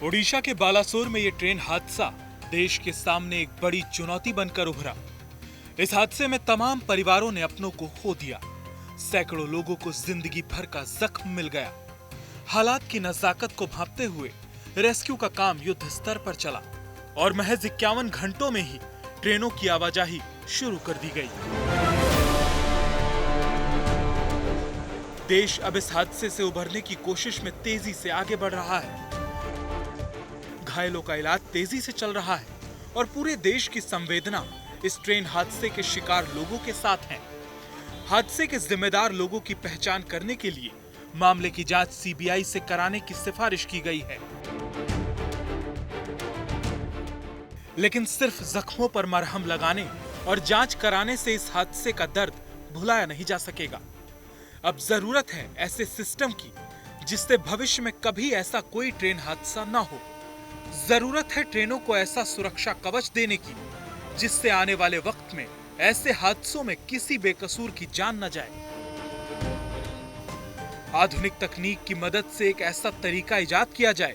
ओडिशा के बालासोर में ये ट्रेन हादसा देश के सामने एक बड़ी चुनौती बनकर उभरा। इस हादसे में तमाम परिवारों ने अपनों को खो दिया। सैकड़ों लोगों को जिंदगी भर का जख्म मिल गया। हालात की नजाकत को भांपते हुए रेस्क्यू का काम युद्ध स्तर पर चला और महज 51 घंटों में ही ट्रेनों की आवाजाही शुरू कर दी गई। देश अब इस हादसे से उभरने की कोशिश में तेजी से आगे बढ़ रहा है। घायलों का इलाज तेजी से चल रहा है और पूरे देश की संवेदना इस ट्रेन हादसे के शिकार लोगों के साथ है। हादसे के जिम्मेदार लोगों की पहचान करने के लिए मामले की जांच सीबीआई से कराने की सिफारिश की गई है। लेकिन सिर्फ जख्मों पर मरहम लगाने और जांच कराने से इस हादसे का दर्द भुलाया नहीं जा सकेगा। अब जरूरत है ऐसे सिस्टम की जिससे भविष्य में कभी ऐसा कोई ट्रेन हादसा न हो। जरूरत है ट्रेनों को ऐसा सुरक्षा कवच देने की जिससे आने वाले वक्त में ऐसे हादसों में किसी बेकसूर की जान न जाए। आधुनिक तकनीक की मदद से एक ऐसा तरीका इजाद किया जाए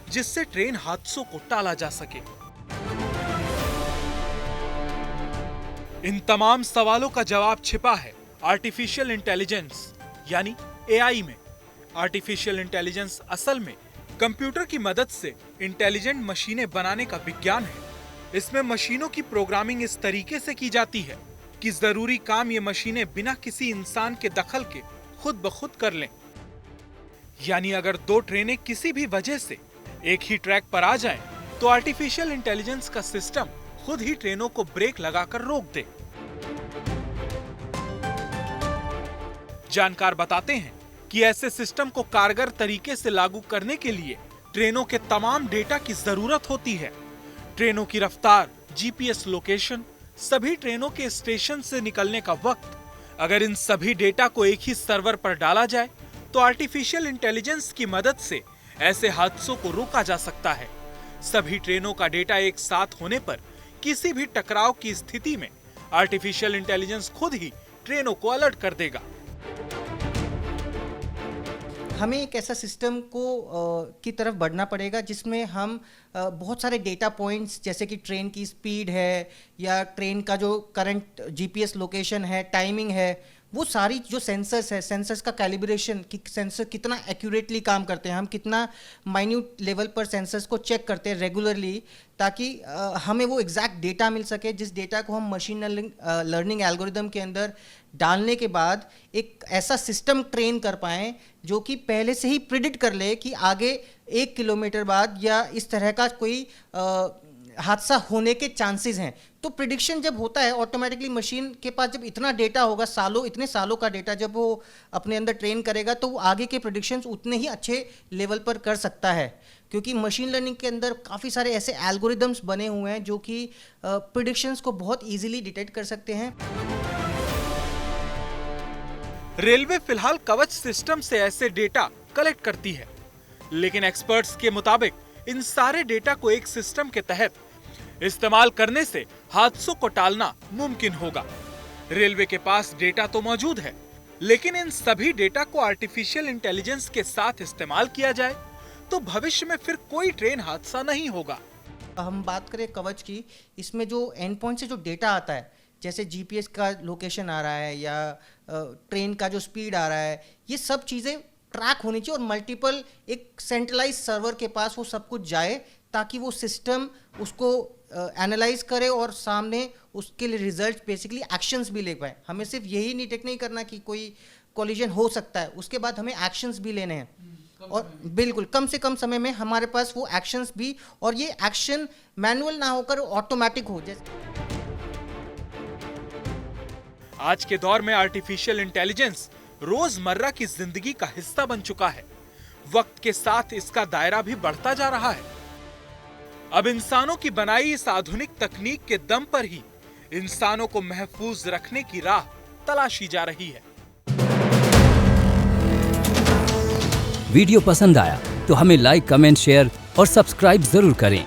जिससे ट्रेन हादसों को टाला जा सके। इन तमाम सवालों का जवाब छिपा है आर्टिफिशियल इंटेलिजेंस यानी एआई में। आर्टिफिशियल इंटेलिजेंस असल में कंप्यूटर की मदद से इंटेलिजेंट मशीनें बनाने का विज्ञान है। इसमें मशीनों की प्रोग्रामिंग इस तरीके से की जाती है कि जरूरी काम ये मशीनें बिना किसी इंसान के दखल के खुद ब खुद कर लें। यानी अगर दो ट्रेनें किसी भी वजह से एक ही ट्रैक पर आ जाएं, तो आर्टिफिशियल इंटेलिजेंस का सिस्टम खुद ही ट्रेनों को ब्रेक लगाकर रोक दे। जानकार बताते हैं कि ऐसे सिस्टम को कारगर तरीके से लागू करने के लिए ट्रेनों के तमाम डेटा की जरूरत होती है। ट्रेनों की रफ्तार, जीपीएस लोकेशन, सभी ट्रेनों के स्टेशन से निकलने का वक्त, अगर इन सभी डेटा को एक ही सर्वर पर डाला जाए तो आर्टिफिशियल इंटेलिजेंस की मदद से ऐसे हादसों को रोका जा सकता है। सभी ट्रेनों का डेटा एक साथ होने पर किसी भी टकराव की स्थिति में आर्टिफिशियल इंटेलिजेंस खुद ही ट्रेनों को अलर्ट कर देगा। हमें एक ऐसा सिस्टम की तरफ बढ़ना पड़ेगा जिसमें हम बहुत सारे डेटा पॉइंट्स जैसे कि ट्रेन की स्पीड है या ट्रेन का जो करंट जीपीएस लोकेशन है, टाइमिंग है, वो सारी जो सेंसर्स का कैलिब्रेशन कि सेंसर कितना एक्यूरेटली काम करते हैं, हम कितना माइन्यूट लेवल पर सेंसर्स को चेक करते हैं रेगुलरली, ताकि हमें वो एग्जैक्ट डेटा मिल सके जिस डेटा को हम मशीन लर्निंग एल्गोरिदम के अंदर डालने के बाद एक ऐसा सिस्टम ट्रेन कर पाएँ जो कि पहले से ही प्रिडिक्ट कर ले कि आगे 1 किलोमीटर बाद या इस तरह का कोई हादसा होने के चांसेस हैं। तो प्रिडिक्शन जब होता है ऑटोमेटिकली मशीन के पास जब इतना डेटा होगा, इतने सालों का डेटा जब वो अपने अंदर ट्रेन करेगा तो वो आगे के प्रिडिक्शंस उतने ही अच्छे लेवल पर कर सकता है, क्योंकि मशीन लर्निंग के अंदर काफ़ी सारे ऐसे एल्गोरिदम्स बने हुए हैं जो कि प्रिडिक्शंस को बहुत ईजिली डिटेक्ट कर सकते हैं। रेलवे फिलहाल कवच सिस्टम से ऐसे डेटा कलेक्ट करती है, लेकिन एक्सपर्ट्स के मुताबिक इन सारे डेटा को एक सिस्टम के तहत इस्तेमाल करने से हादसों को टालना मुमकिन होगा। रेलवे के पास डेटा तो मौजूद है, लेकिन इन सभी डेटा को आर्टिफिशियल इंटेलिजेंस के साथ इस्तेमाल किया जाए तो भविष्य में फिर कोई ट्रेन हादसा नहीं होगा। हम बात करें कवच की, इसमें जो एंड पॉइंट से जो डेटा आता है, जैसे जीपीएस का लोकेशन आ रहा है या ट्रेन का जो स्पीड आ रहा है, ये सब चीज़ें ट्रैक होनी चाहिए और मल्टीपल एक सेंट्रलाइज सर्वर के पास वो सब कुछ जाए ताकि वो सिस्टम उसको एनालाइज करे और सामने उसके लिए रिजल्ट बेसिकली एक्शंस भी ले पाए। हमें सिर्फ यही डिटेक्ट नहीं करना कि कोई कोलिजन हो सकता है, उसके बाद हमें एक्शंस भी लेने हैं और बिल्कुल कम से कम समय में हमारे पास वो एक्शंस भी, और ये एक्शन मैनुअल ना होकर ऑटोमेटिक हो। जैसे आज के दौर में आर्टिफिशियल इंटेलिजेंस रोजमर्रा की जिंदगी का हिस्सा बन चुका है। वक्त के साथ इसका दायरा भी बढ़ता जा रहा है। अब इंसानों की बनाई इस आधुनिक तकनीक के दम पर ही इंसानों को महफूज रखने की राह तलाशी जा रही है। वीडियो पसंद आया तो हमें लाइक, कमेंट, शेयर और सब्सक्राइब जरूर करें।